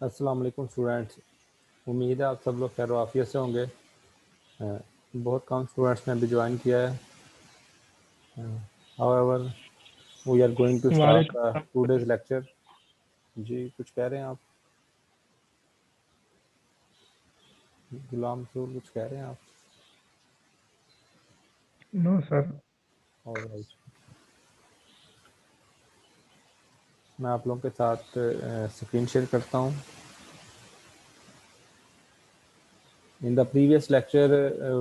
अस्सलाम वालेकुम स्टूडेंट्स। उम्मीद है आप सब लोग खैर आफियत से होंगे। बहुत कम स्टूडेंट्स ने अभी ज्वाइन किया है। However we are going to start वालेकुम टूडेज लेक्चर। जी कुछ कह रहे हैं आप? गुलाम रसूल कुछ कह रहे हैं आप? No sir. ऑलराइट, मैं आप लोगों के साथ स्क्रीन शेयर करता हूँ। In the previous lecture,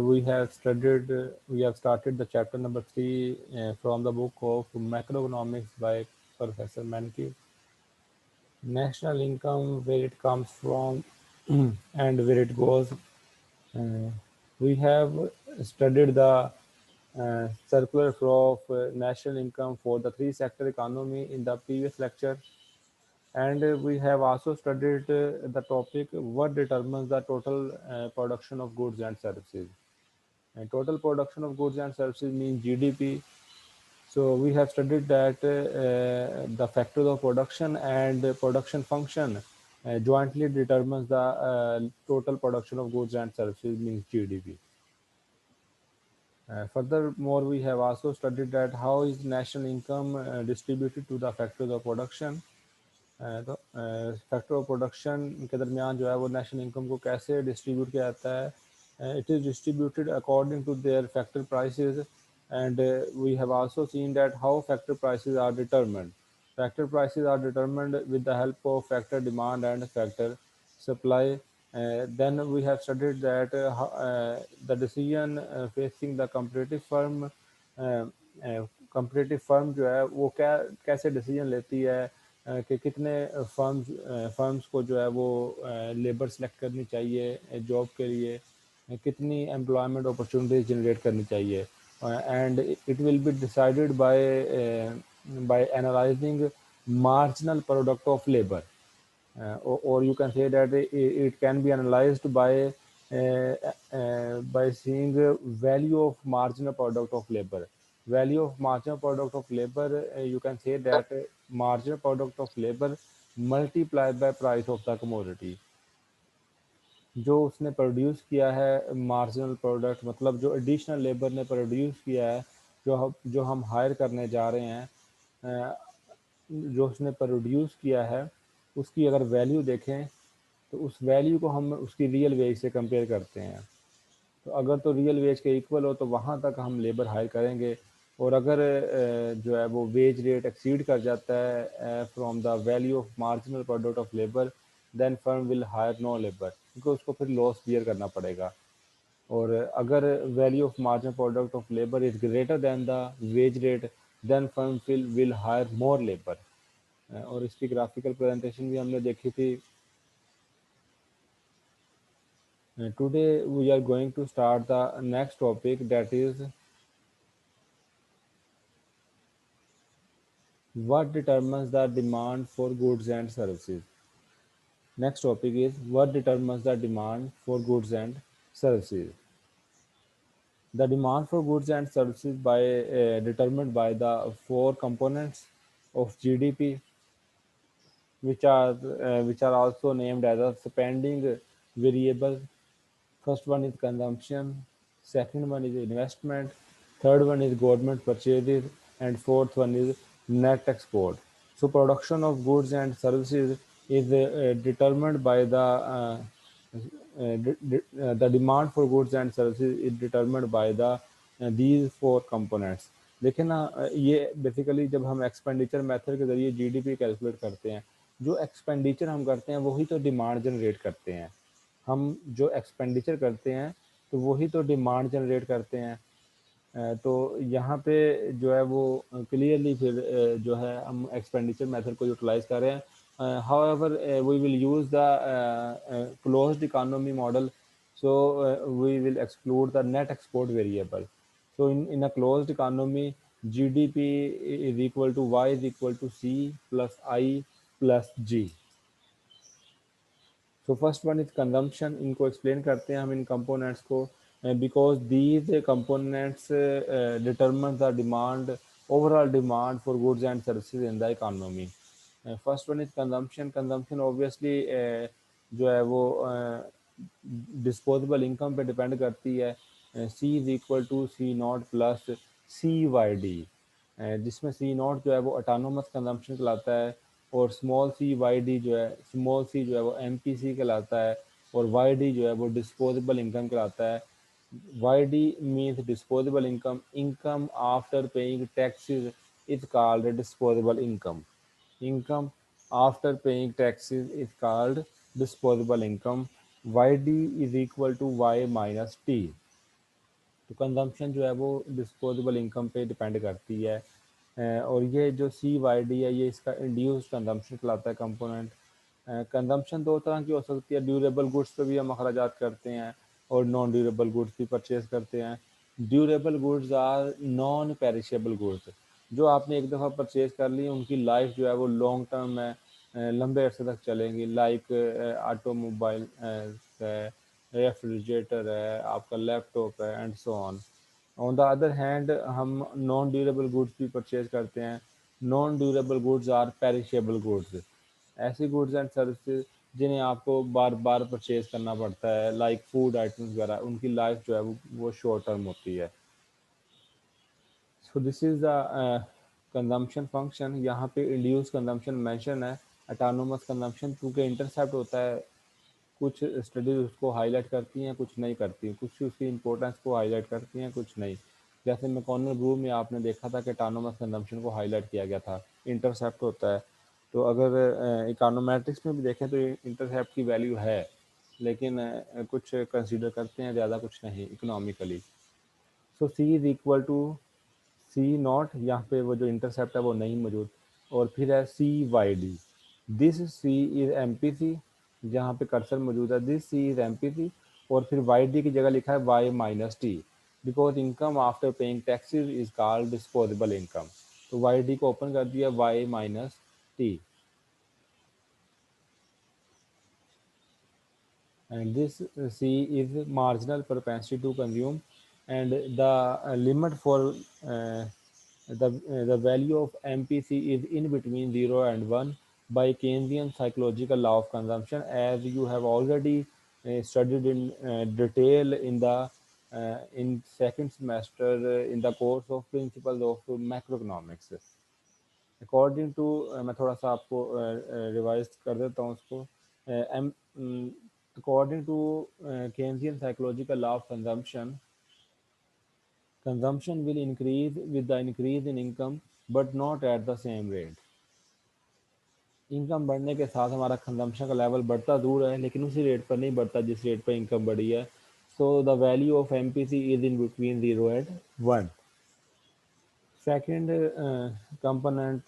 we have started the chapter number 3 from the book of Macroeconomics by Professor Mankey. National income, where it comes from and where it goes. We have studied the circular flow of national income for the three sector economy in the previous lecture, and we have also studied the topic what determines the total production of goods and services. And total production of goods and services means GDP. So we have studied that the factors of production and production function jointly determines the total production of goods and services means GDP. Furthermore, we have also studied that how is national income distributed to the factors of production. तो factor of production के दरमियान जो है वो national income को कैसे distribute किया जाता है. It is distributed according to their factor prices, and we have also seen that how factor prices are determined. Factor prices are determined with the help of factor demand and factor supply. Then we have studied that the decision facing the competitive firm जो है वो कैसे decision लेती है कि कितने firms को जो है वो लेबर सेलेक्ट करनी चाहिए जॉब के लिए, कितनी एम्प्लॉयमेंट अपॉर्चुनिटीज जनरेट करनी चाहिए, and it will be decided by analysing marginal product of labor, or you can say that it can be analyzed by seeing value of marginal product of labor. Value of marginal product of labor, you can say that marginal product of labor multiplied by price of the commodity. जो उसने produce किया है marginal product, मतलब जो additional labour ने produce किया है, जो हम हायर करने जा रहे हैं, जो उसने प्रोड्यूस किया है उसकी अगर वैल्यू देखें तो उस वैल्यू को हम उसकी रियल वेज से कंपेयर करते हैं. तो अगर तो रियल वेज के इक्वल हो तो वहाँ तक हम लेबर हायर करेंगे, और अगर जो है वो वेज रेट एक्सीड कर जाता है from the value of marginal product of labour, then firm will hire no labour, क्योंकि उसको फिर लॉस बियर करना पड़ेगा. और अगर value of marginal product of labour is greater than the wage rate, then firm will hire more labour. और इसकी graphical presentation भी हमने देखी थी. Today we are going to start the next topic, that is what determines the demand for goods and services. Next topic is what determines the demand for goods and services. The demand for goods and services determined by the four components of GDP, which are also named as a spending variable. First one is consumption, second one is investment, third one is government purchases, and fourth one is net export. So production of goods and services is determined by the demand for goods and services is determined by these four components. देखिए ना, ये basically जब हम expenditure method के जरिए GDP calculate करते हैं, जो एक्सपेंडिचर हम करते हैं वही तो डिमांड जनरेट करते हैं. हम जो एक्सपेंडिचर करते हैं तो वही तो डिमांड जनरेट करते हैं. तो यहाँ पे जो है वो क्लियरली फिर जो है हम एक्सपेंडिचर मेथड को यूटिलाइज कर रहे हैं. However we will use the closed economy model, so we will exclude the net export variable. So in a closed economy, GDP is equal to Y is equal to C plus I plus G. So first one is consumption. इनको explain करते हैं हम इन components को, because these components determine the overall demand for goods and services in the economy. First one is consumption. Consumption obviously जो है वो disposable income पे depend करती है। C is equal to C not plus C Y D, जिसमें C not जो है वो ऑटोनोमस कंजम्पशन कहलाता है, और स्मॉल सी वाई डी जो है, स्मॉल सी जो है वो एम पी सी कहलाता है, और वाई डी जो है वो डिस्पोजेबल इनकम कहलाता है। Y D means disposable income, income after paying taxes is called disposable income. Income after paying taxes is called disposable income. YD is equal to Y minus T। तो consumption जो है वो disposable income पे depend करती है। और ये जो सी वाई डी है ये इसका इंड्यूस्ड कंजम्पशन कहलाता है कंपोनेंट। कंजम्पशन दो तरह की हो सकती है, ड्यूरेबल गुड्स पे भी हम अखराजात करते हैं और नॉन ड्यूरेबल गुड्स भी परचेज करते हैं। Durable goods are non perishable goods, जो आपने एक दफ़ा परचेज कर ली उनकी लाइफ जो है वो लॉन्ग टर्म है, लंबे अरसे तक चलेंगी। लाइक ऑटोमोबाइल है, रेफ्रिजरेटर है, आपका लैपटॉप है, and so on the other hand हम नॉन ड्यूरेबल गुड्स भी परचेज करते हैं। Non durable goods are perishable goods, ऐसी गुड्स एंड सर्विसेज जिन्हें आपको बार बार परचेज करना पड़ता है, लाइक फूड आइटम्स वगैरह, उनकी लाइफ जो है वो शॉर्ट टर्म होती है। So this is the consumption function. यहाँ पे इंड्यूस कंजम्पशन मेंशन है। ऑटोनोमस कंजम्पशन क्योंकि इंटरसेप्ट होता है, कुछ स्टडीज उसको हाईलाइट करती हैं, कुछ नहीं करती, कुछ उसकी इंपॉर्टेंस को हाईलाइट करती हैं, कुछ नहीं। जैसे मैकॉनल ग्रुप में आपने देखा था कि ऑटोनोमस कंजम्पशन को हाईलाइट किया गया था, इंटरसेप्ट होता है। तो अगर इकोनोमेट्रिक्स में भी देखें तो इंटरसेप्ट की वैल्यू है, लेकिन कुछ कंसीडर करते हैं, ज़्यादा कुछ नहीं economically. So C is equal to C naught, यहाँ पे वो जो इंटरसेप्ट है वो नहीं मौजूद, और फिर है C Y D. This C is M P C, जहाँ पे कर्सर मौजूद है, this C is M P C, और फिर वाई डी की जगह लिखा है Y minus T, because income after paying taxes is called disposable income. तो वाई डी को ओपन कर दिया, Y minus T, and this C is marginal propensity to consume, and the limit for the value of MPC is in between 0 and 1 by Keynesian psychological law of consumption, as you have already studied in detail in second semester in the course of principles of macroeconomics। According to, मैं थोड़ा सा आपको revise कर देता हूँ उसको। According to Keynesian psychological law of consumption, consumption will increase with the increase in income but not at the same rate। Income बढ़ने के साथ हमारा कंजम्पशन का लेवल बढ़ता ज़रूर है, लेकिन उसी रेट पर नहीं बढ़ता जिस रेट पर इनकम बढ़ी है। So the value of M P C is in between 0 and 1। Second component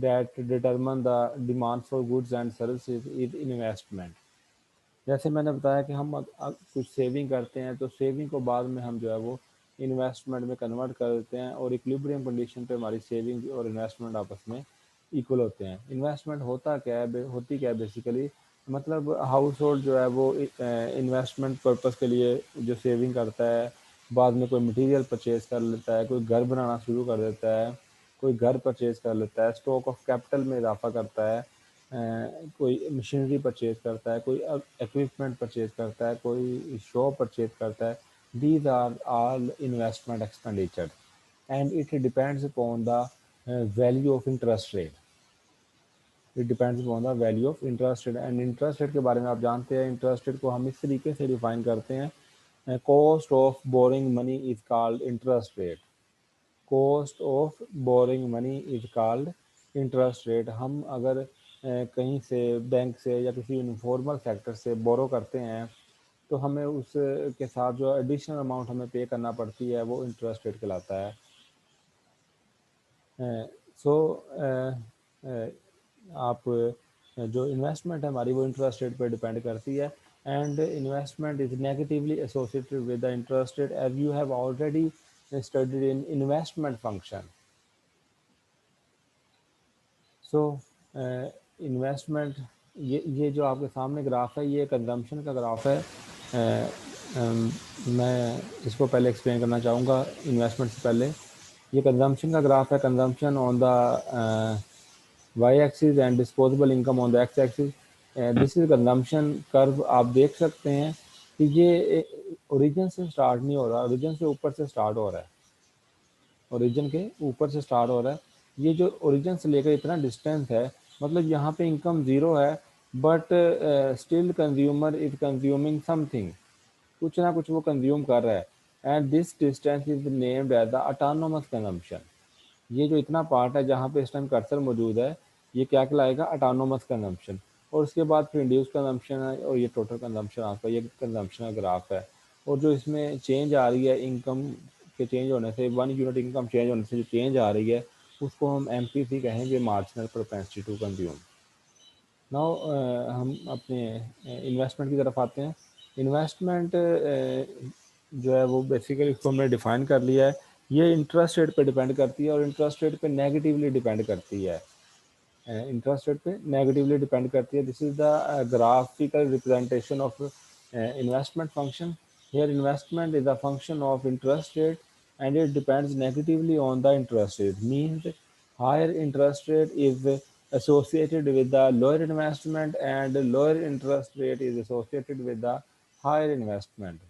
that determine the demand for goods and services is investment। जैसे मैंने बताया कि हम कुछ सेविंग करते हैं, तो सेविंग को बाद में हम जो है वो इन्वेस्टमेंट में कन्वर्ट कर देते हैं, और इक्विलिब्रियम कंडीशन पे हमारी सेविंग और इन्वेस्टमेंट आपस में इक्वल होते हैं। इन्वेस्टमेंट होता क्या है, होती क्या है बेसिकली, मतलब हाउस होल्ड जो है वो इन्वेस्टमेंट पर्पज़ के लिए जो सेविंग करता है, बाद में कोई मटेरियल परचेज कर लेता है, कोई घर बनाना शुरू कर देता है, कोई घर परचेज कर लेता है, स्टॉक ऑफ कैपिटल में इजाफा करता है, कोई मशीनरी परचेज करता है, कोई इक्विपमेंट परचेज करता है, कोई शॉप परचेज करता है। These are all investment expenditure and it depends upon the value of interest rate. It depends upon the value of interest rate. And interest rate के बारे में आप जानते हैं, इंटरेस्ट रेट को हम इस तरीके से डिफाइन करते हैं, cost of boring money is called interest rate. Cost of boring money is called interest rate. हम अगर कहीं से बैंक से या किसी इनफॉर्मल सेक्टर से बोरो करते हैं, तो हमें उस के साथ जो एडिशनल अमाउंट हमें पे करना पड़ती है वो इंटरेस्ट रेट कहलाता है। सो आप जो इन्वेस्टमेंट है हमारी वो इंटरेस्ट रेट पर डिपेंड करती है, and investment is negatively associated with the interest rate, as you have already studied in investment function। So investment, ये जो आपके सामने ग्राफ है ये कंजम्पशन का ग्राफ है। मैं इसको पहले एक्सप्लेन करना चाहूँगा इन्वेस्टमेंट से पहले। ये कंजम्पशन का ग्राफ है, consumption on the Y axis and disposable income on the X axis. This is consumption curve. आप देख सकते हैं कि ये ओरिजिन से स्टार्ट नहीं हो रहा, ओरिजिन से ऊपर से स्टार्ट हो रहा है, ओरिजिन के ऊपर से स्टार्ट हो रहा है। ये जो ओरिजिन से लेकर इतना डिस्टेंस है, मतलब यहाँ पे इनकम ज़ीरो है, but still consumer is consuming something, कुछ ना कुछ वो कंज्यूम कर रहा है। And this distance is named as the autonomous consumption. ये जो इतना पार्ट है जहाँ पे इस टाइम कर्सर मौजूद है, ये क्या कहलाएगा? Autonomous consumption. और उसके बाद फिर इंड्यूस कंजम्पशन है, और ये टोटल कंजम्पशन आपका, ये कंजम्पशन का ग्राफ है। और जो इसमें चेंज आ रही है इनकम के चेंज होने से, 1 यूनिट इनकम चेंज होने से जो चेंज आ रही है, उसको हम MPC कहेंगे, marginal propensity to consume. Now हम अपने इन्वेस्टमेंट की तरफ आते हैं। इन्वेस्टमेंट जो है वो बेसिकली इसको हमने डिफाइन कर लिया है। ये इंटरेस्ट रेट पे डिपेंड करती है, और इंटरेस्ट रेट पे नेगेटिवली डिपेंड करती है, इंटरेस्ट रेट पे नेगेटिवली डिपेंड करती है। This is the graphical representation of investment function. Here investment is a function of interest rate and it depends negatively on the interest rate. Means higher interest rate is associated with the lower investment, and lower interest rate is associated with the higher investment.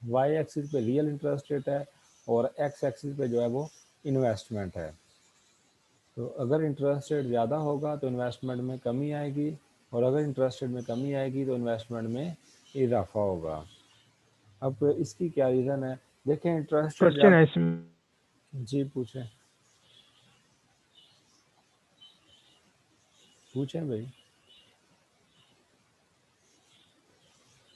Y axis पे real interest rate है, और X axis पे जो है वो investment है। तो अगर इंटरेस्ट रेट ज़्यादा होगा तो इन्वेस्टमेंट में कमी आएगी, और अगर इंटरेस्ट रेट में कमी आएगी तो इन्वेस्टमेंट में इजाफा होगा। अब इसकी क्या रीज़न है? देखें, इंटरेस्ट रेट क्वेश्चन ज़्यादा। है इसमें, जी पूछें, पूछें भाई।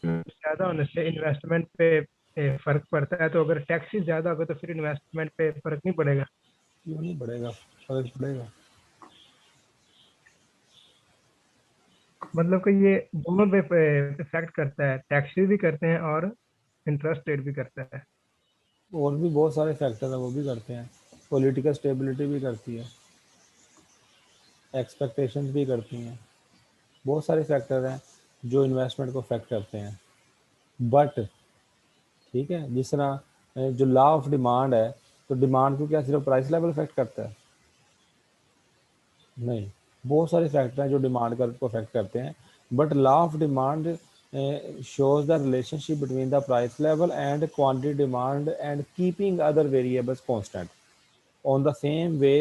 ज्यादा होने से इन्वेस्टमेंट पे फर्क पड़ता है, तो अगर टैक्सेस ज्यादा होगा तो फिर इन्वेस्टमेंट पे फर्क नहीं पड़ेगा? क्यों नहीं पड़ेगा? फर्क पड़ेगा। मतलब कि ये दोनों पे इफेक्ट करता है, टैक्सेस भी करते हैं और इंटरेस्ट रेट भी करता है। और भी बहुत सारे फैक्टर हैं, वो भी करते हैं। पॉलिटिकल स्टेबिलिटी भी करती है, एक्सपेक्टेशंस भी करती हैं। बहुत सारे फैक्टर हैं जो इन्वेस्टमेंट को अफेक्ट करते हैं। बट ठीक है, जिस तरह जो लॉ ऑफ डिमांड है, तो डिमांड को क्या सिर्फ प्राइस लेवल अफेक्ट करता है? नहीं, बहुत सारे फैक्टर हैं जो डिमांड को अफेक्ट करते हैं। But law of demand shows the relationship between the price level and quantity demand and keeping other variables constant. On the same way,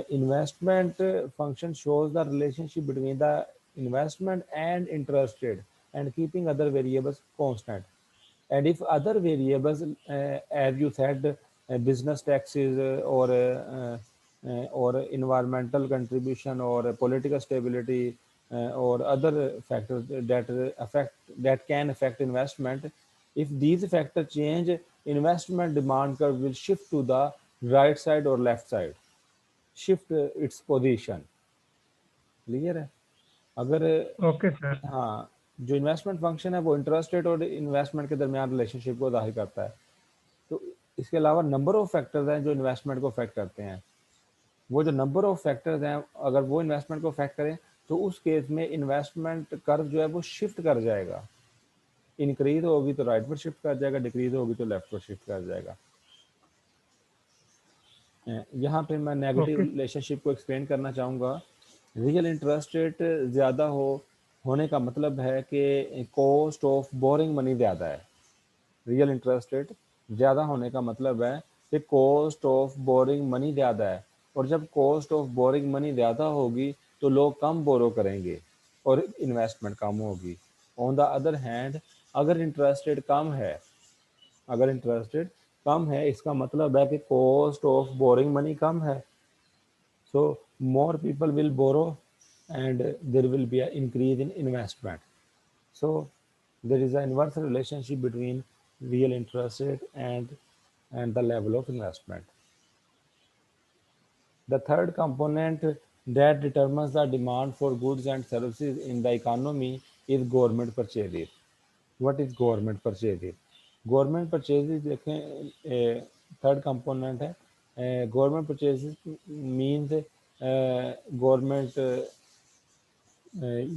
investment function shows the relationship between the investment and interest rate and keeping other variables constant. And if other variables, as you said, business taxes, or environmental contribution, or political stability, or other factors that can affect investment, if these factors change, investment demand curve will shift to the right side or left side, shift its position. Clear है? अगर okay sir. हाँ, जो investment function है वो interest rate और investment के दरमियान relationship को जाहिर करता है। तो इसके अलावा नंबर ऑफ फैक्टर्स हैं जो इन्वेस्टमेंट को अफेक्ट करते हैं। वो जो नंबर ऑफ फैक्टर्स हैं, अगर वो इन्वेस्टमेंट को अफेक्ट करें, तो उस केस में इन्वेस्टमेंट कर्व जो है वो शिफ्ट कर जाएगा। इंक्रीज होगी तो राइट पर शिफ्ट कर जाएगा, डिक्रीज होगी तो लेफ्ट पर शिफ्ट कर जाएगा। यहाँ पे मैं नेगेटिव ओके। रिलेशनशिप को एक्सप्लेन करना चाहूँगा। रियल इंटरेस्ट रेट ज़्यादा होने का मतलब है कि कॉस्ट ऑफ बोरिंग मनी ज़्यादा है। रियल इंटरेस्ट रेट ज़्यादा होने का मतलब है कि कॉस्ट ऑफ बोरिंग मनी ज़्यादा है, और जब कॉस्ट ऑफ बोरिंग मनी ज़्यादा होगी तो लोग कम बोरो करेंगे और इन्वेस्टमेंट कम होगी। ऑन द अदर हैंड, अगर इंटरेस्ट रेट कम है, अगर इंटरेस्ट रेट कम है, इसका मतलब है कि कॉस्ट ऑफ बोरिंग मनी कम है, so more people will borrow, and there will be an increase in investment. So there is an inverse relationship between real interest rate and the level of investment. The third component that determines the demand for goods and services in the economy is government purchases. What is government purchases? Government purchases देखें, third component है। Government purchases means government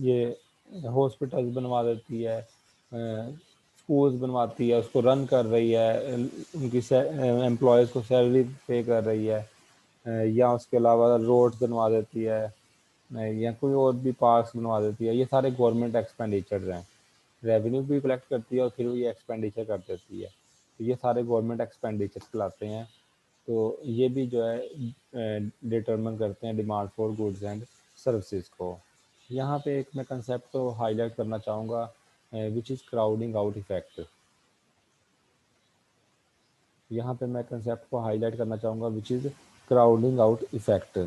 ये hospitals बनवा देती है, schools बनवाती है, उसको run कर रही है, उनकी एम्प्लॉयज़ को सैलरी पे कर रही है। या उसके अलावा रोड बनवा देती है, या कोई और भी पार्क्स बनवा देती है। ये सारे गवर्नमेंट एक्सपेंडिचर्स हैं। रेवेन्यू भी कलेक्ट करती है और फिर ये एक्सपेंडिचर कर देती है, तो ये सारे गवर्नमेंट एक्सपेंडिचर कहलाते हैं। तो ये भी जो है डिटरमिन करते हैं demand for goods and services को। यहाँ पे एक मैं कंसेप्ट को हाईलाइट करना चाहूँगा, which is crowding out effect. यहाँ पे मैं कंसेप्ट को हाईलाइट करना चाहूँगा which is crowding out effect.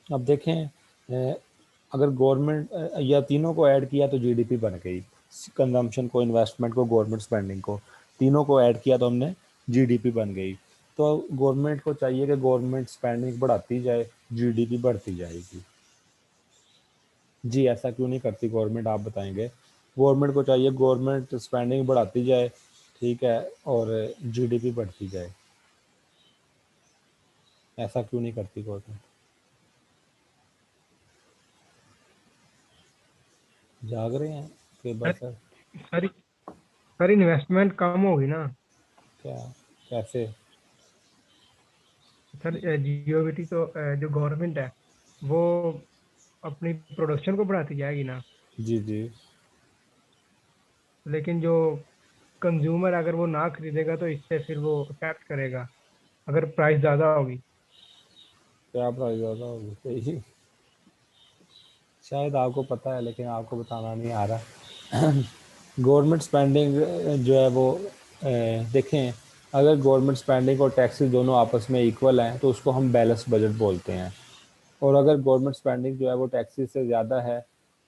अब देखें, अगर गवर्नमेंट या तीनों को ऐड किया तो जीडीपी बन गई। कंजम्पशन को, इन्वेस्टमेंट को, गवर्नमेंट स्पेंडिंग को, तीनों को ऐड किया तो हमने जीडीपी बन गई। तो गवर्नमेंट को चाहिए कि गवर्नमेंट स्पेंडिंग बढ़ाती जाए, जीडीपी बढ़ती जाएगी। जी ऐसा क्यों नहीं करती गवर्नमेंट, आप बताएंगे। गवर्नमेंट को चाहिए गवर्नमेंट स्पेंडिंग बढ़ाती जाए, ठीक है, और जीडीपी बढ़ती जाए। ऐसा क्यों नहीं करती गवर्नमेंट? जाग रहे हैं कि सर बस सर सर इन्वेस्टमेंट कम होगी ना। क्या, कैसे? सर जीओवीटी तो जो गवर्नमेंट है वो अपनी प्रोडक्शन को बढ़ाती जाएगी ना, जी जी। लेकिन जो कंज्यूमर अगर वो ना खरीदेगा तो इससे फिर वो इफेक्ट करेगा अगर प्राइस ज़्यादा होगी। क्या प्राइस ज़्यादा होगी? सही, शायद आपको पता है लेकिन आपको बताना नहीं आ रहा। गवर्नमेंट स्पेंडिंग जो है वो देखें, अगर गवर्नमेंट स्पेंडिंग और टैक्सेस दोनों आपस में इक्वल हैं तो उसको हम बैलेंस बजट बोलते हैं। और अगर गवर्नमेंट स्पेंडिंग जो है वो टैक्सेस से ज़्यादा है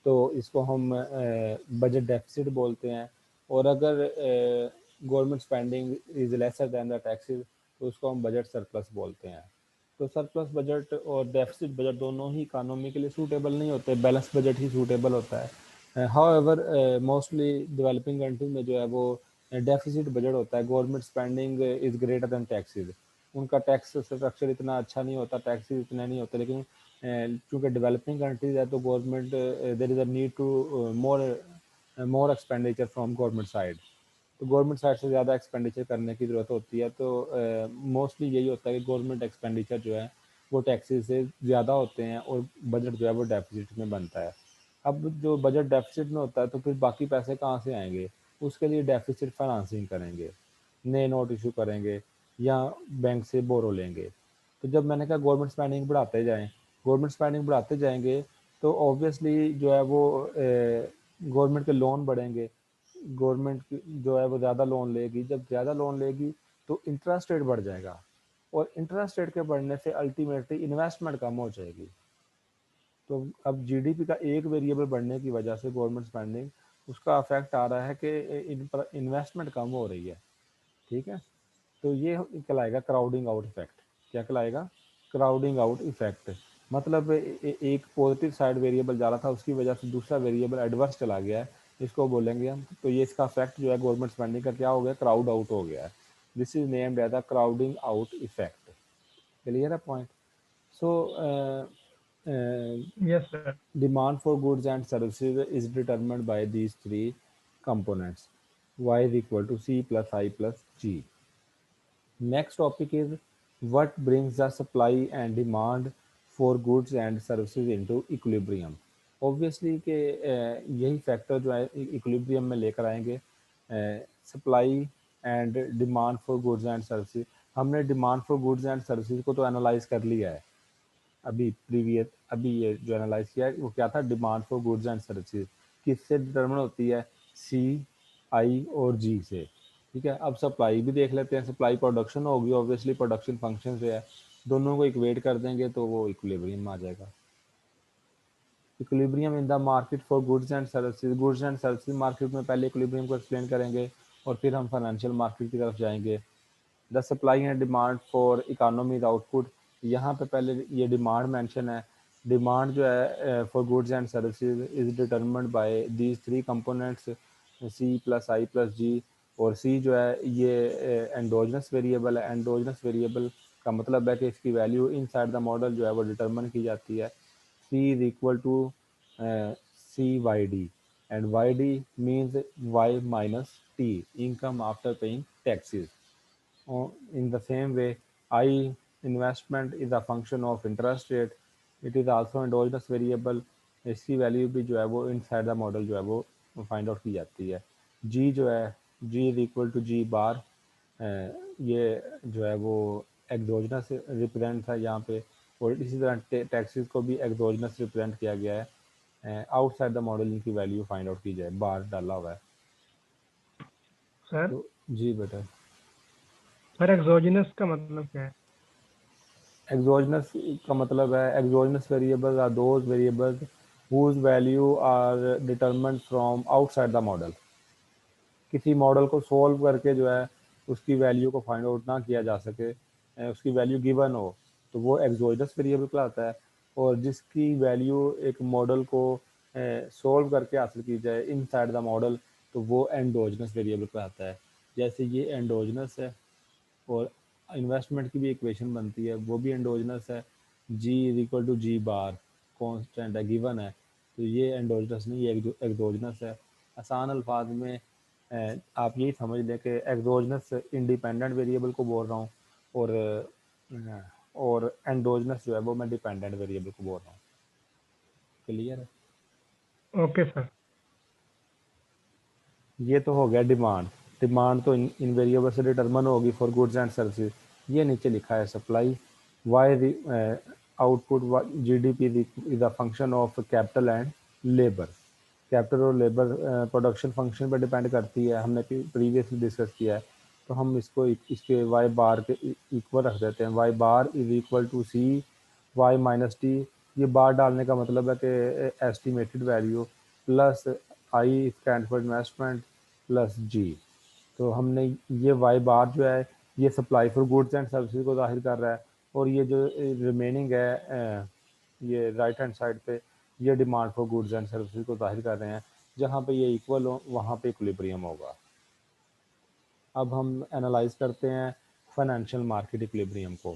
तो इसको हम बजट डेफिसिट बोलते हैं। और अगर government spending is lesser than the taxes तो उसको हम बजट सरप्लस बोलते हैं। तो सरप्लस बजट और डेफिसिट बजट दोनों ही इकानमी के लिए सूटेबल नहीं होते, बैलेंस बजट ही सूटेबल होता है। हाउएवर मोस्टली डेवलपिंग कंट्री में जो है वो डेफिसिट बजट होता है। Government spending is greater than taxes. उनका टैक्स स्ट्रक्चर इतना अच्छा नहीं होता, टैक्सेस इतना नहीं होते, लेकिन चूँकि डेवलपिंग कंट्रीज है तो government there is a need to more expenditure from government side. तो गवर्नमेंट साइड से ज़्यादा एक्सपेंडिचर करने की ज़रूरत होती है। तो मोस्टली यही होता है कि गवर्नमेंट एक्सपेंडिचर जो है वो टैक्सेस से ज़्यादा होते हैं और बजट जो है वो डेफिसिट में बनता है। अब जो बजट डेफिसिट में होता है तो फिर बाकी पैसे कहाँ से आएंगे? उसके लिए डेफिसिट फाइनेंसिंग करेंगे, नए नोट इशू करेंगे या बैंक से बोरो लेंगे। तो जब मैंने कहा गवर्नमेंट स्पेंडिंग बढ़ाते जाएं, गवर्नमेंट स्पेंडिंग बढ़ाते जाएंगे तो ऑब्वियसली जो है वो गवर्नमेंट के लोन बढ़ेंगे। गवर्नमेंट जो है वो ज़्यादा लोन लेगी, जब ज़्यादा लोन लेगी तो इंटरेस्ट रेट बढ़ जाएगा और इंटरेस्ट रेट के बढ़ने से अल्टीमेटली इन्वेस्टमेंट कम हो जाएगी। तो अब जीडीपी का एक वेरिएबल बढ़ने की वजह से गवर्नमेंट स्पेंडिंग, उसका इफेक्ट आ रहा है कि इन पर इन्वेस्टमेंट कम हो रही है, ठीक है। तो ये कहलाएगा क्राउडिंग आउट इफेक्ट। क्या कहलाएगा? Crowding out effect. मतलब एक पॉजिटिव साइड वेरिएबल जा रहा था, उसकी वजह से दूसरा वेरिएबल एडवर्स चला गया है, इसको बोलेंगे हम। तो ये इसका इफेक्ट जो है गवर्नमेंट स्पेंडिंग का क्या हो गया? क्राउड आउट हो गया है। This is named as the crowding out effect. Clear है point? So yes sir. demand for goods and services is determined by these three components: y is equal to c plus I plus g. Next topic is what brings the supply and demand for goods and services into equilibrium. Obviously कि यही factor जो है equilibrium में लेकर आएंगे supply and demand for goods and services. हमने demand for goods and services को तो एनालाइज कर लिया है अभी ये जो एनालाइज किया है वो क्या था? Demand for goods and services किससे डिटरमिन होती है? सी, आई और जी से, ठीक है। अब सप्लाई भी देख लेते हैं। सप्लाई प्रोडक्शन होगी, ऑब्वियसली प्रोडक्शन फंक्शन से है, दोनों को इक्वेट कर देंगे तो वो इक्विलिब्रियम में आ जाएगा। Equilibrium in the market for goods and services. Goods and services market में पहले इक्विलिब्रियम को एक्सप्लेन करेंगे और फिर हम फाइनेंशियल मार्केट की तरफ जाएंगे। The supply and demand for economies output. यहाँ पे पहले ये डिमांड मेंशन है। डिमांड जो है for goods and services is determined by these three components C plus I plus G. और सी जो है ये एंडोजनस वेरिएबल है। एंडोजनस वेरिएबल का मतलब है कि इसकी वैल्यू इनसाइड द मॉडल जो है वो डिटरमिन की जाती है। C is equal to C Y D and Y D means Y minus T, income after paying taxes. In the same way, I investment is a function of interest rate, it is also endogenous variable, इसकी value भी जो है वो inside the model जो है वो find out की जाती है। जी जो है, G is equal to G बार, ये जो है वो एक्सोजनस रिप्रेजेंट था यहाँ पे, और इसी तरह टैक्सेस को भी एक्सोजनस रिप्रेजेंट किया गया है। आउटसाइड द मॉडल इनकी वैल्यू फाइंड आउट की जाए, बार डाला हुआ है। सर, तो जी बेटा, सर एक्सोजिनस का मतलब क्या है? एक्सोजनस का मतलब है, exogenous variables are those variables whose value are determined from outside the model. किसी मॉडल को सोल्व करके जो है उसकी वैल्यू को फाइंड आउट ना किया जा सके, उसकी वैल्यू गिवन हो, तो वो एक्सोजनस वेरिएबल कहलाता है। और जिसकी वैल्यू एक मॉडल को सोल्व करके हासिल की जाए इनसाइड द मॉडल, तो वो एंडोजनस वेरिएबल कहलाता है। जैसे ये एंडोजनस है, और इन्वेस्टमेंट की भी इक्वेशन बनती है, वो भी एंडोजनस है, G is equal to G bar, constant है, गिवन है, तो ये एंडोजनस नहीं, ये एक्सोजनस है। आसान अल्फाज में आप यही समझ लें कि एक्सोजनस इंडिपेंडेंट वेरिएबल को बोल रहा हूँ, और एंडोजनस जो है वो मैं डिपेंडेंट वेरिएबल को बोल रहा हूँ। क्लियर है? Okay sir. ये तो हो गया डिमांड। डिमांड तो इन वेरिएबल से डिटरमन होगी फॉर गुड्स एंड सर्विसेज। ये नीचे लिखा है supply, Y output GDP is a function of capital and labour. Capital और लेबर प्रोडक्शन फंक्शन पर डिपेंड करती है, हमने प्रीवियसली डिस्कस किया है। तो हम इसको इसके वाई बार के इक्वल रख देते हैं, Y bar is equal to C Y minus T. ये बार डालने का मतलब है कि estimated value plus I stand for investment plus G. तो हमने ये वाई बार जो है ये supply for goods and services को जाहिर कर रहा है, और ये जो रिमेनिंग है ये राइट हैंड साइड पे ये demand for goods and services को जाहिर कर रहे हैं। जहाँ पे ये इक्वल हो वहाँ पे इक्विलिब्रियम होगा। अब हम एनालाइज करते हैं फाइनेंशियल मार्केट इक्विलिब्रियम को।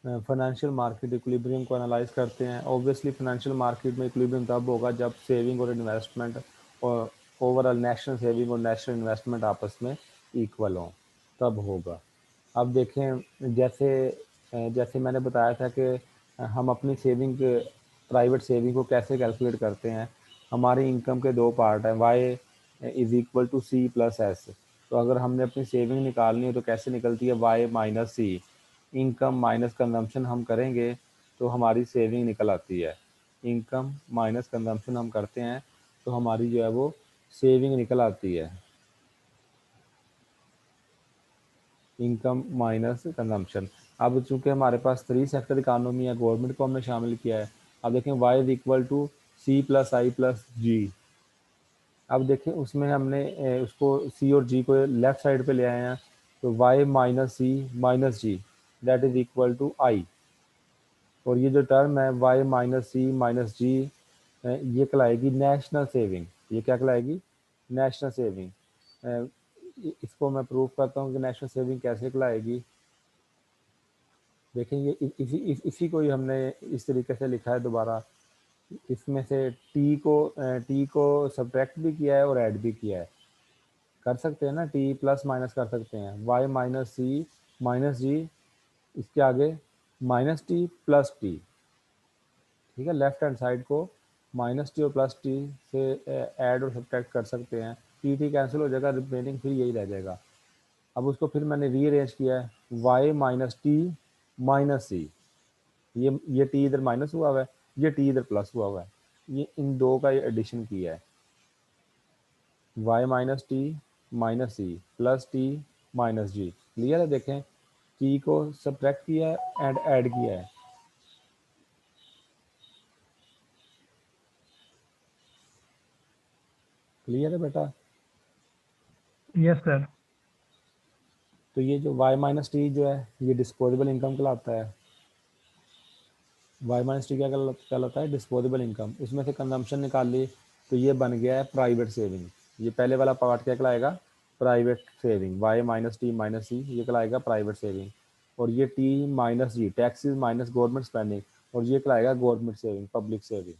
फाइनेंशियल मार्केट इक्विलिब्रियम को एनालाइज करते हैं। ऑब्वियसली फाइनेंशियल मार्केट में इक्विलिब्रियम तब होगा जब सेविंग और इन्वेस्टमेंट और ओवरऑल नेशनल सेविंग और नेशनल इन्वेस्टमेंट आपस में इक्वल हों, तब होगा। अब देखें, जैसे जैसे मैंने बताया था कि हम अपनी सेविंग, प्राइवेट सेविंग को कैसे कैलकुलेट करते हैं। हमारी इनकम के दो पार्ट हैं, Y is equal to C plus S. तो अगर हमने अपनी सेविंग निकालनी है तो कैसे निकलती है, वाई माइनस सी। इनकम माइनस कंजम्पशन हम करेंगे तो हमारी सेविंग निकल आती है। इनकम माइनस कंजम्पशन हम करते हैं तो हमारी जो है वो सेविंग निकल आती है। Income minus consumption. अब चूंकि हमारे पास 3 सेक्टर इकानमी है, गवर्नमेंट को हमने शामिल किया है। अब देखें Y is equal to C plus I plus G. अब देखें उसमें हमने उसको सी और जी को लेफ्ट साइड पे ले आए हैं, तो Y minus C minus G that is equal to I. और ये जो टर्म है Y minus C minus G, ये कहलाएगी नेशनल सेविंग। ये क्या कहलाएगी? National saving. इसको मैं प्रूव करता हूँ कि नेशनल सेविंग कैसे कहलाएगी। देखें ये इसी को ही हमने इस तरीके से लिखा है दोबारा। इसमें से टी को सब्ट्रैक्ट भी किया है और ऐड भी किया है। कर सकते हैं ना, टी प्लस माइनस कर सकते हैं। वाई माइनस सी माइनस जी, इसके आगे माइनस टी प्लस टी। ठीक है, लेफ्ट हैंड साइड को माइनस टी और प्लस टी से ऐड और सब्ट्रैक्ट कर सकते हैं। टी कैंसिल हो जाएगा, रिमेनिंग फिर यही रह जाएगा। अब उसको फिर मैंने रीअरेंज किया है, Y minus T minus C. ये टी इधर माइनस हुआ है, ये टी इधर प्लस हुआ है। ये इन दो का एडिशन किया है, Y minus T minus C plus T minus G. Clear है? देखें, टी को सब्ट्रैक्ट किया है एंड ऐड किया है। क्लियर है बेटा? Yes sir. तो ये जो y माइनस टी जो है ये डिस्पोजेबल इनकम कहलाता है। y माइनस टी क्या कहलाता है? Disposable income. इसमें से कंजम्पशन निकाल ली तो ये बन गया है प्राइवेट सेविंग। ये पहले वाला पार्ट क्या कहलाएगा? Private saving. y minus T minus C ये कहलाएगा प्राइवेट सेविंग। और ये t minus G, taxes minus government spending, और ये कहलाएगा गवर्नमेंट सेविंग, पब्लिक सेविंग।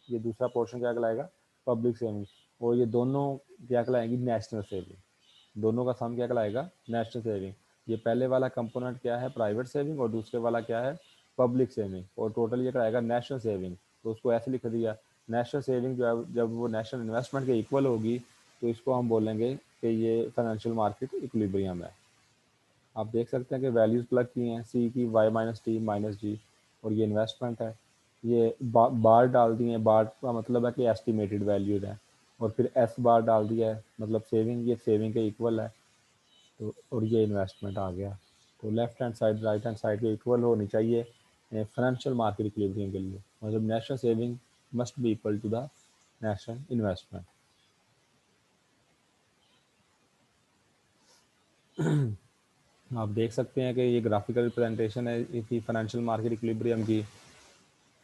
ये दूसरा पोर्शन क्या कहलाएगा? Public saving. और ये दोनों क्या कहलाएंगी? National saving. दोनों का सम क्या कहलाएगा? National saving. ये पहले वाला कंपोनेंट क्या है, प्राइवेट सेविंग, और दूसरे वाला क्या है, पब्लिक सेविंग, और टोटल ये कराएगा नेशनल सेविंग। तो उसको ऐसे लिख दिया, नेशनल सेविंग जो है जब वो नेशनल इन्वेस्टमेंट के इक्वल होगी तो इसको हम बोलेंगे कि ये फाइनेंशियल मार्केट इक्विलिब्रियम है। आप देख सकते हैं कि वैल्यूज प्लग की हैं, सी की वाई माइनस टी माइनस जी, और ये इन्वेस्टमेंट है। ये बार डाल दिए हैं, बार का मतलब है कि एस्टिमेटेड वैल्यूज है, और फिर एस बार डाल दिया है मतलब सेविंग, ये सेविंग के इक्वल है। तो और ये इन्वेस्टमेंट आ गया। तो left hand side right hand side के इक्वल होनी चाहिए फाइनेंशियल मार्केट इक्विलिब्रियम के लिए, मतलब national saving must be equal to the national investment. आप देख सकते हैं कि ये ग्राफिकल रिप्रेजेंटेशन है इसी फाइनेंशियल मार्केट इक्विलिब्रियम की।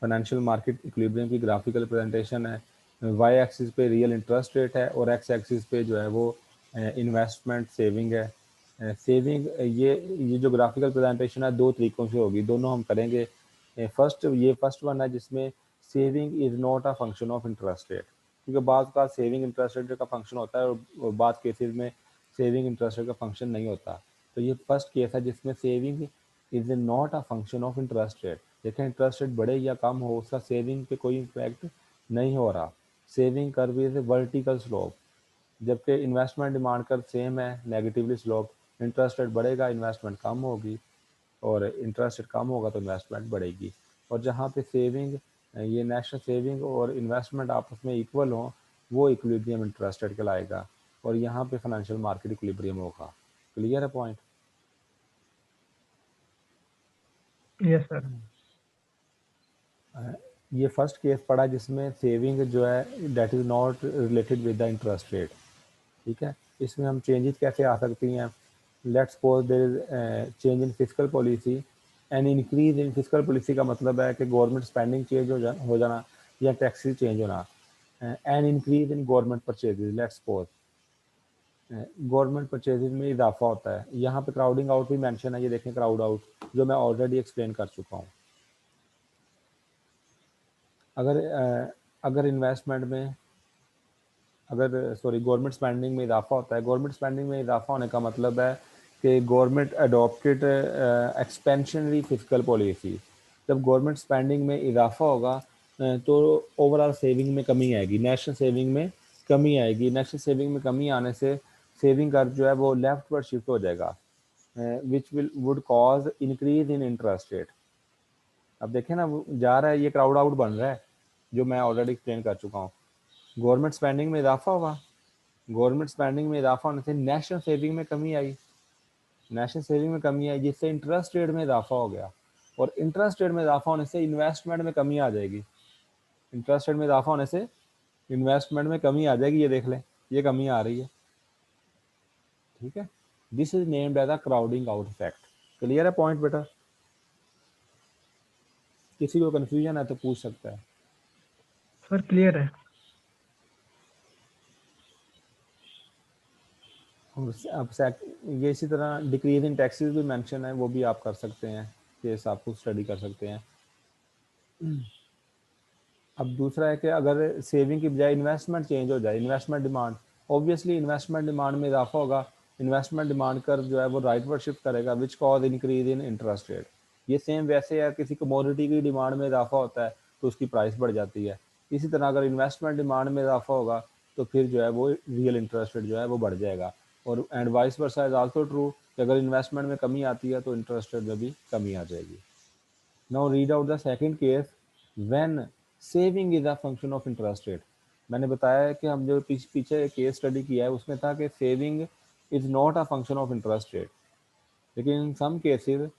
फाइनेंशियल मार्केट इक्विलिब्रियम की ग्राफिकल रिप्रेजेंटेशन है। वाई एक्सिस पे रियल इंटरेस्ट रेट है और एक्स एक्सिस पे जो है वो इन्वेस्टमेंट सेविंग है। सेविंग ये जो ग्राफिकल प्रेजेंटेशन है दो तरीकों से होगी, दोनों हम करेंगे। फर्स्ट वन है जिसमें saving is not a function of interest rate, क्योंकि बाद का सेविंग इंटरेस्ट रेट का फंक्शन होता है और बाद केसेस में सेविंग इंटरेस्ट रेट का फंक्शन नहीं होता। तो ये फर्स्ट केस है जिसमें saving is not a function of interest rate. देखें इंटरेस्ट रेट बढ़े या कम हो उसका सेविंग पे कोई इम्पैक्ट नहीं हो रहा। Saving curve is vertical slope, जबकि इन्वेस्टमेंट डिमांड कर्व सेम है, नेगेटिवली स्लोप। इंटरेस्ट रेट बढ़ेगा इन्वेस्टमेंट कम होगी, और इंटरेस्ट रेट कम होगा तो इन्वेस्टमेंट बढ़ेगी। और जहाँ पे सेविंग, ये नेशनल सेविंग और इन्वेस्टमेंट आपस में इक्वल हो, वो इक्विलिब्रियम इंटरेस्ट रेट कहलाएगा, और यहाँ पे फाइनेंशियल मार्केट इक्विलिब्रियम होगा। क्लियर है पॉइंट? Yes sir. ये फर्स्ट केस पड़ा जिसमें सेविंग जो है that is not related with the interest rate. ठीक है, इसमें हम चेंजेस कैसे आ सकती हैं? Let's suppose there is change in fiscal policy and increase in fiscal policy का मतलब है कि गवर्नमेंट स्पेंडिंग चेंज हो जाना या टैक्सेस चेंज होना। And increase in government purchases, let's suppose government purchases में इजाफा होता है। यहाँ पे क्राउडिंग आउट भी मेंशन है, ये देखें क्राउड आउट, जो मैं ऑलरेडी एक्सप्लेन कर चुका हूँ। अगर इन्वेस्टमेंट में अगर सॉरी गवर्नमेंट स्पेंडिंग में इजाफा होता है, गवर्नमेंट स्पेंडिंग में इजाफा होने का मतलब है कि government adopted expansionary physical policy. जब गवर्नमेंट स्पेंडिंग में इजाफा होगा तो ओवरऑल सेविंग में कमी आएगी, नेशनल सेविंग में कमी आएगी। नेशनल सेविंग में कमी आने से सेविंग कर्व जो है वो लेफ्ट पर शिफ्ट हो जाएगा, which would cause increase in interest rate. अब देखें ना वो जा रहा है, ये क्राउड आउट बन रहा है जो मैं ऑलरेडी एक्सप्लेन कर चुका हूँ। गवर्नमेंट स्पेंडिंग में इजाफा होगा, गवर्नमेंट स्पेंडिंग में इजाफा होने से नेशनल सेविंग में कमी आई, नेशनल सेविंग में कमी आई जिससे इंटरेस्ट रेट में इजाफा हो गया, और इंटरेस्ट रेट में इजाफा होने से इन्वेस्टमेंट में कमी आ जाएगी। इंटरेस्ट रेट में इजाफा होने से इन्वेस्टमेंट में कमी आ जाएगी, ये देख लें ये कमी आ रही है। ठीक है, this is named as a crowding out effect. Clear है पॉइंट बेटा? किसी को कंफ्यूजन है तो पूछ सकता है। सर क्लियर है। और अब ये इसी तरह डिक्रीज इन टैक्सेस भी मेंशन है, वो भी आप कर सकते हैं, केस आप खुद स्टडी कर सकते हैं। अब दूसरा है कि अगर सेविंग की बजाय इन्वेस्टमेंट चेंज हो जाए, investment demand, obviously investment demand में इजाफा होगा, इन्वेस्टमेंट डिमांड कर जो है वो राइट वर्ड शिफ्ट करेगा, which cause increase in interest rate. ये सेम वैसे है, किसी कमोडिटी की डिमांड में इजाफा होता है तो उसकी प्राइस बढ़ जाती है। इसी तरह अगर इन्वेस्टमेंट डिमांड में इजाफा होगा तो फिर जो है वो रियल इंटरेस्ट रेट जो है वो बढ़ जाएगा। और and vice versa is also true कि अगर इन्वेस्टमेंट में कमी आती है तो इंटरेस्ट रेट में भी कमी आ जाएगी। Now read out the second case when saving is a function of interest rate. मैंने बताया कि हम जो पीछे केस स्टडी किया है उसमें था कि saving is not a function of interest rate, लेकिन in some cases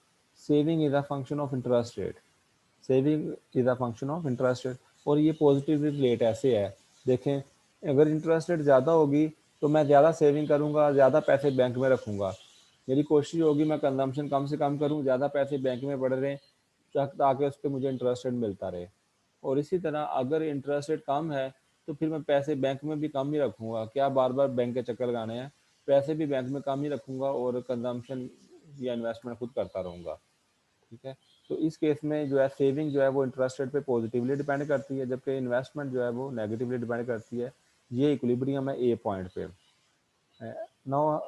saving is a function of interest rate, saving is a function of interest rate. और ये पॉजिटिव रेट ऐसे है, देखें अगर इंटरेस्ट रेट ज़्यादा होगी तो मैं ज़्यादा सेविंग करूँगा, ज़्यादा पैसे बैंक में रखूँगा। मेरी कोशिश होगी मैं कंजम्पशन कम से कम करूँ, ज़्यादा पैसे बैंक में पड़ रहे ताकि उस पर मुझे इंटरेस्ट रेट मिलता रहे। और इसी तरह अगर इंटरेस्ट रेट कम है तो फिर मैं पैसे बैंक में भी कम ही रखूँगा, क्या बार बार बैंक के चक्कर लगाने हैं, पैसे भी बैंक में कम ही रखूँगा और कंजम्पशन या इन्वेस्टमेंट खुद करता रहूँगा। ठीक है, तो इस केस में जो है सेविंग जो है वो इंटरेस्ट रेट पे पॉजिटिवली डिपेंड करती है, जबकि इन्वेस्टमेंट जो है वो नेगेटिवली डिपेंड करती है। ये इक्विलिब्रियम है ए पॉइंट पे। नाउ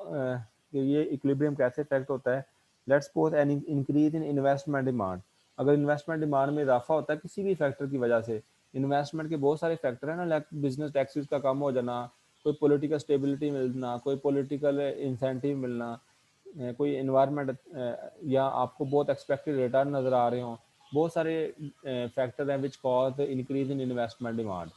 कि ये इक्विलिब्रियम कैसे इफेक्ट होता है। Let's suppose an increase in investment demand, अगर इन्वेस्टमेंट डिमांड में इजाफा होता है किसी भी फैक्टर की वजह से, इन्वेस्टमेंट के बहुत सारे फैक्टर हैं ना, लाइक बिजनेस टैक्सेस का कम हो जाना, कोई पॉलिटिकल स्टेबिलिटी मिलना, कोई पॉलिटिकल इंसेंटिव मिलना, कोई इन्वायरमेंट, या आपको बहुत एक्सपेक्टेड रिटर्न नज़र आ रहे हों, बहुत सारे फैक्टर हैं which cause increase in investment demand.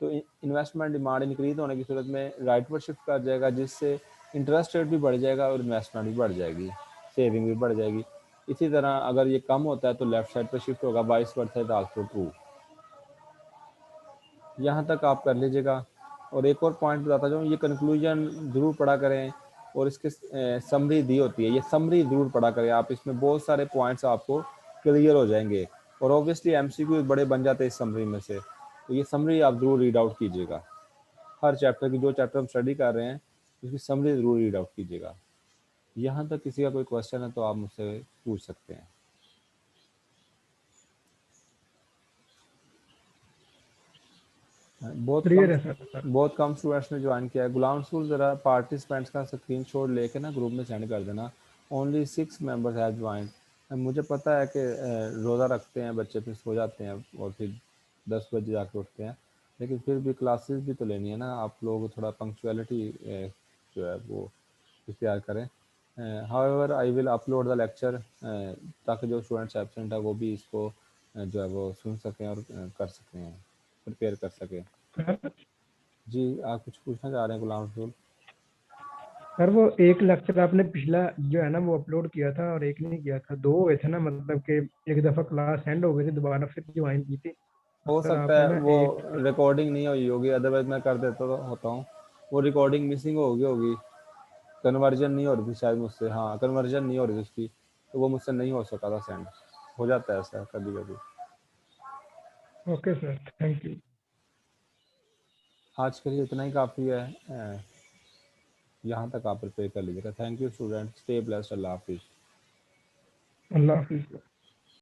तो इन्वेस्टमेंट डिमांड इंक्रीज होने की सूरत में राइट पर शिफ्ट कर जाएगा, जिससे इंटरेस्ट रेट भी बढ़ जाएगा और इन्वेस्टमेंट भी बढ़ जाएगी, सेविंग भी बढ़ जाएगी। इसी तरह अगर ये कम होता है तो लेफ्ट साइड पर शिफ्ट होगा, vice versa is also true. यहाँ तक आप कर लीजिएगा। और एक और पॉइंट बताता जाऊँ, ये कंक्लूजन ज़रूर पढ़ा करें और इसके समरी दी होती है, ये समरी ज़रूर पढ़ा करें आप, इसमें बहुत सारे पॉइंट्स आपको क्लियर हो जाएंगे और ऑब्वियसली एमसीक्यू बड़े बन जाते हैं इस समरी में से। तो ये समरी आप ज़रूर रीड आउट कीजिएगा, हर चैप्टर की, जो चैप्टर हम स्टडी कर रहे हैं उसकी समरी ज़रूर रीड आउट कीजिएगा। यहाँ तक किसी का कोई क्वेश्चन है तो आप मुझसे पूछ सकते हैं। क्लियर है सर। बहुत कम स्टूडेंट्स ने ज्वाइन किया है। गुलाम रसूल, ज़रा पार्टिसिपेंट्स का स्क्रीनशॉट लेके ना ग्रुप में सेंड कर देना। Only 6 members have join. मुझे पता है कि रोज़ा रखते हैं बच्चे, फिर सो जाते हैं और फिर 10 बजे जाके उठते हैं, लेकिन फिर भी क्लासेस भी तो लेनी है ना, आप लोग थोड़ा पंक्चुअलिटी जो है वो इख्तियार करें। However I will upload the lecture, ताकि जो स्टूडेंट्स एब्सेंट है वो भी इसको जो है वो सुन सकें और कर सकें, प्रिपेयर कर सकें। जी, आप कुछ पूछना चाह रहे हैं गुलाम रसूल? सर वो एक लेक्चर आपने पिछला जो है ना वो अपलोड किया था और एक नहीं किया था, दो हुए थे ना, मतलब कि एक दफा क्लास एंड हो गई थी, दोबारा फिर ज्वाइन की थी। तो हो सर सकता आपने है ना वो एक रिकॉर्डिंग नहीं हुई होगी, अदरवाइज मैं कर देता तो होता हूँ। वो रिकॉर्डिंग मिसिंग हो गई होगी, कन्वर्जन नहीं हो रही थी शायद मुझसे, हाँ कन्वर्जन नहीं हो रही थी उसकी, तो वो मुझसे नहीं हो सका था सेंड। हो जाता है ऐसा कभी कभी। Okay sir, thank you. आज के लिए इतना ही काफ़ी है, यहाँ तक आप प्रिपेयर कर लीजिएगा। Thank you student, stay blessed, अल्लाह हाफिज़। अल्लाह हाफिज़।